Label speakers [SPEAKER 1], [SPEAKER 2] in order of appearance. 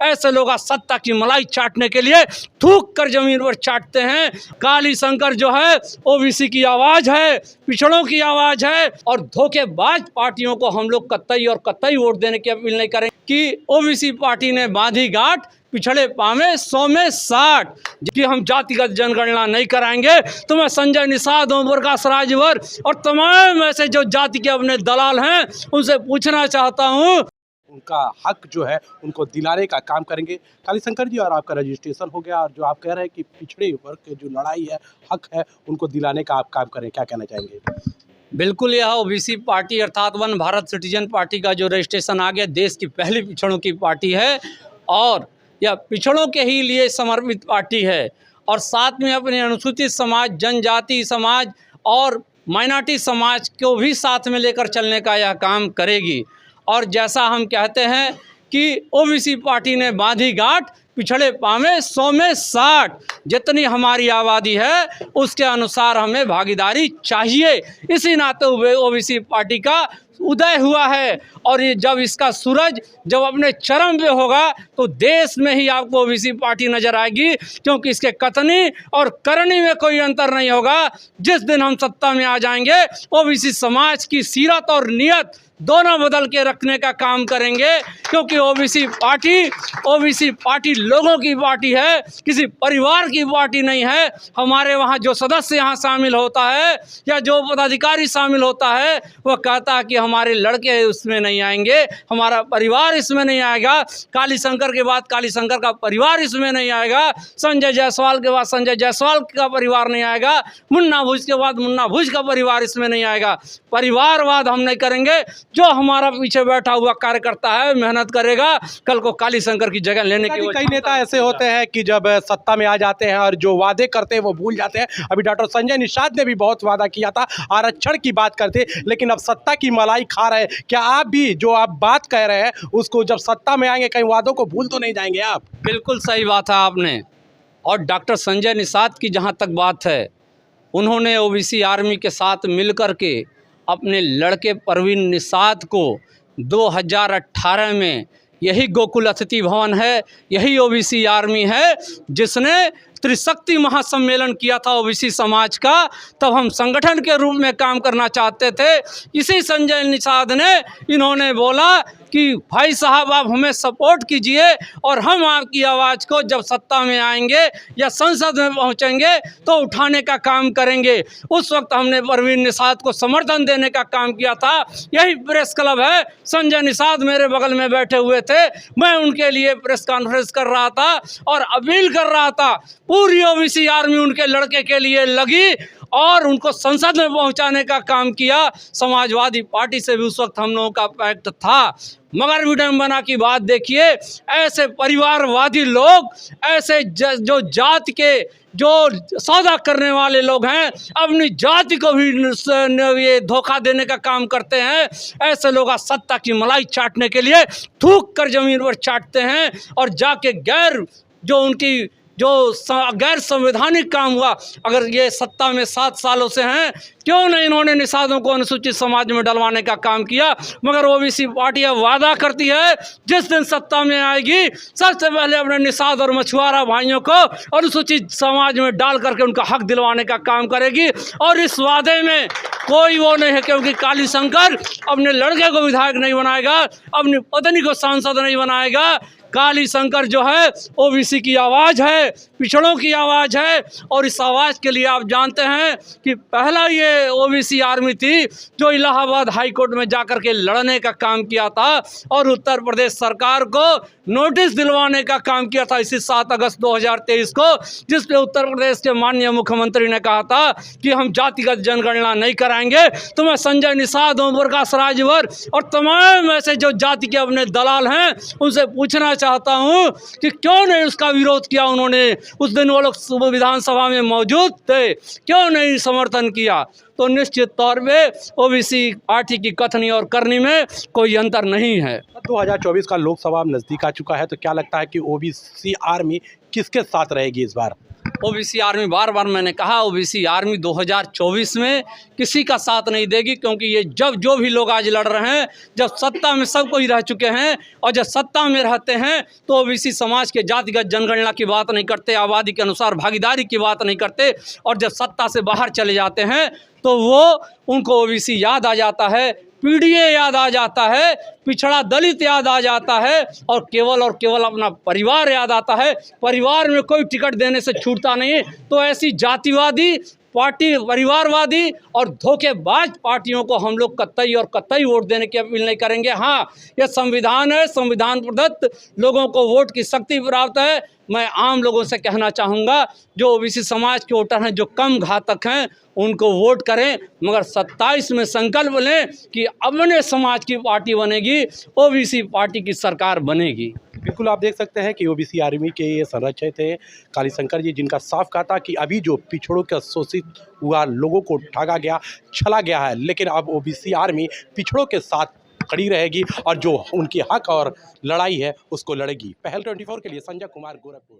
[SPEAKER 1] ऐसे लोग आज सत्ता की मलाई चाटने के लिए थूक कर जमीन पर चाटते हैं। काली शंकर जो है ओबीसी की आवाज़ है, पिछड़ों की आवाज़ है, और धोखेबाज पार्टियों को हम लोग कतई और कतई वोट देने की अपील नहीं करें कि ओबीसी पार्टी ने बांधी गांठ, पिछड़े पावे 100 में 60 कि हम जातिगत जनगणना नहीं कराएंगे। तो मैं संजय निषाद, ओम प्रकाश राजभर और तमाम ऐसे जो जाति के अपने दलाल हैं उनसे पूछना चाहता हूँ,
[SPEAKER 2] उनका हक जो है उनको दिलाने का काम करेंगे। कालीशंकर जी, और आपका रजिस्ट्रेशन हो गया, और जो आप कह रहे हैं कि पिछड़े वर्ग की जो लड़ाई है, हक है, उनको दिलाने का आप काम करें, क्या कहना चाहेंगे?
[SPEAKER 1] बिल्कुल, यह ओबीसी पार्टी अर्थात वन भारत सिटीजन पार्टी का जो रजिस्ट्रेशन आ गया, देश की पहली पिछड़ों की पार्टी है और यह पिछड़ों के ही लिए समर्पित पार्टी है। और साथ में अपने अनुसूचित समाज, जनजाति समाज और माइनॉरिटी समाज को भी साथ में लेकर चलने का यह काम करेगी। और जैसा हम कहते हैं कि ओबीसी पार्टी ने बांधी गांठ, पिछड़े पावे 100 में 60 जितनी हमारी आबादी है उसके अनुसार हमें भागीदारी चाहिए। इसी नाते ओबीसी पार्टी का उदय हुआ है और ये जब इसका सूरज जब अपने चरम पे होगा तो देश में ही आपको ओबीसी पार्टी नजर आएगी, क्योंकि इसके कथनी और करनी में कोई अंतर नहीं होगा। जिस दिन हम सत्ता में आ जाएंगे ओबीसी समाज की सीरत और नियत दोनों बदल के रखने का काम करेंगे, क्योंकि ओबीसी पार्टी लोगों की पार्टी है, किसी परिवार की पार्टी नहीं है। हमारे वहाँ जो सदस्य यहाँ शामिल होता है या जो पदाधिकारी शामिल होता है वह कहता है कि हमारे लड़के उसमें नहीं आएंगे, हमारा परिवार इसमें नहीं आएगा, कालीशंकर के बाद कालीशंकर का परिवार इसमें नहीं आएगा, संजय जायसवाल के बाद संजय जायसवाल का परिवार नहीं आएगा, मुन्ना भुज के बाद मुन्ना भुज का परिवार इसमें नहीं आएगा। परिवारवाद हम नहीं करेंगे। जो हमारा पीछे बैठा हुआ कार्यकर्ता है मेहनत करेगा, कल को कालीशंकर की जगह लेने की।
[SPEAKER 2] कई नेता ऐसे होते हैं कि जब सत्ता में आ जाते हैं और जो वादे करते हैं वो भूल जाते हैं। अभी डॉक्टर संजय निषाद ने भी बहुत वादा किया था, आरक्षण की बात करते, लेकिन अब सत्ता की मलाई खा रहे हैं। क्या आप भी जो आप बात कह रहे हैं उसको जब सत्ता में आएंगे कई वादों को भूल तो नहीं जाएंगे आप?
[SPEAKER 1] बिल्कुल सही बात है आपने। और डॉक्टर संजय निषाद की जहाँ तक बात है, उन्होंने ओबीसी आर्मी के साथ मिल कर के अपने लड़के परवीन निषाद को 2018 में, यही गोकुल अतिथि भवन है, यही ओबीसी आर्मी है जिसने त्रिशक्ति महासम्मेलन किया था ओबीसी समाज का। तब हम संगठन के रूप में काम करना चाहते थे। इसी संजय निषाद ने इन्होंने बोला कि भाई साहब आप हमें सपोर्ट कीजिए और हम आपकी आवाज़ को जब सत्ता में आएंगे या संसद में पहुंचेंगे तो उठाने का काम करेंगे। उस वक्त हमने परवीन निषाद को समर्थन देने का काम किया था। यही प्रेस क्लब है, संजय निषाद मेरे बगल में बैठे हुए थे, मैं उनके लिए प्रेस कॉन्फ्रेंस कर रहा था और अपील कर रहा था। पूरी ओबीसी आर्मी उनके लड़के के लिए लगी और उनको संसद में पहुंचाने का काम किया। समाजवादी पार्टी से भी उस वक्त हम लोगों का पैक्ट था। मगर विडंबना की बात देखिए, ऐसे परिवारवादी लोग, ऐसे जो जाति के जो सौदा करने वाले लोग हैं, अपनी जाति को भी ये धोखा देने का काम करते हैं। ऐसे लोग आज सत्ता की मलाई चाटने के लिए थूक कर जमीन पर चाटते हैं और जाके गैर संवैधानिक काम हुआ। अगर ये सत्ता में 7 सालों से हैं, क्यों नहीं इन्होंने निषादों को अनुसूचित समाज में डलवाने का काम किया? मगर ओबीसी पार्टी अब वादा करती है जिस दिन सत्ता में आएगी सबसे पहले अपने निषाद और मछुआरा भाइयों को अनुसूचित समाज में डाल करके उनका हक दिलवाने का काम करेगी। और इस वादे में कोई वो नहीं है, क्योंकि कालीशंकर अपने लड़के को विधायक नहीं बनाएगा, अपनी पत्नी को सांसद नहीं बनाएगा। कालीशंकर जो है ओबीसी की आवाज़ है, पिछड़ों की आवाज़ है। और इस आवाज़ के लिए आप जानते हैं कि पहला ये ओबीसी आर्मी थी जो इलाहाबाद हाई कोर्ट में जाकर के लड़ने का काम किया था और उत्तर प्रदेश सरकार को नोटिस दिलवाने का काम किया था इसी 7 अगस्त 2023 को, जिस पे उत्तर प्रदेश के माननीय मुख्यमंत्री ने कहा था कि हम जातिगत जनगणना नहीं कराएंगे। तो मैं संजय निषाद, ओम प्रकाश राजभर और तमाम ऐसे जो जाति के अपने दलाल हैं उनसे पूछना चाहता हूं कि क्यों नहीं उसका विरोध किया उन्होंने? उस दिन वो लोग विधानसभा में मौजूद थे, क्यों नहीं समर्थन किया? तो निश्चित तौर पे ओबीसी पार्टी की कथनी और करनी में कोई अंतर नहीं है।
[SPEAKER 2] 2024 का लोकसभा नज़दीक आ चुका है, तो क्या लगता है कि ओबीसी आर्मी किसके साथ रहेगी इस बार?
[SPEAKER 1] ओबीसी आर्मी, बार बार मैंने कहा, ओबीसी आर्मी 2024 में किसी का साथ नहीं देगी, क्योंकि ये जब जो भी लोग आज लड़ रहे हैं, जब सत्ता में सब कोई रह चुके हैं और जब सत्ता में रहते हैं तो ओबीसी समाज के जातिगत जनगणना की बात नहीं करते, आबादी के अनुसार भागीदारी की बात नहीं करते, और जब सत्ता से बाहर चले जाते हैं तो वो उनको ओबीसी याद आ जाता है, पीडीए याद आ जाता है, पिछड़ा दलित याद आ जाता है, और केवल अपना परिवार याद आता है। परिवार में कोई टिकट देने से छूटता नहीं। तो ऐसी जातिवादी पार्टी, परिवारवादी और धोखेबाज पार्टियों को हम लोग कतई और कतई वोट देने की अपील नहीं करेंगे। हाँ, यह संविधान है, संविधान प्रदत्त लोगों को वोट की शक्ति प्राप्त है। मैं आम लोगों से कहना चाहूँगा, जो ओबीसी समाज के वोटर हैं, जो कम घातक हैं, उनको वोट करें, मगर 27 में संकल्प लें कि अपने समाज की पार्टी बनेगी, ओबीसी पार्टी की सरकार बनेगी।
[SPEAKER 2] बिल्कुल, आप देख सकते हैं कि ओबीसी आर्मी के ये संरक्षक थे कालीशंकर जी, जिनका साफ कहा था कि अभी जो पिछड़ों के शोषित हुआ लोगों को ठगा गया, छला गया है, लेकिन अब ओबीसी आर्मी पिछड़ों के साथ खड़ी रहेगी और जो उनकी हक और लड़ाई है उसको लड़ेगी। पहल 24 के लिए संजय कुमार, गोरखपुर।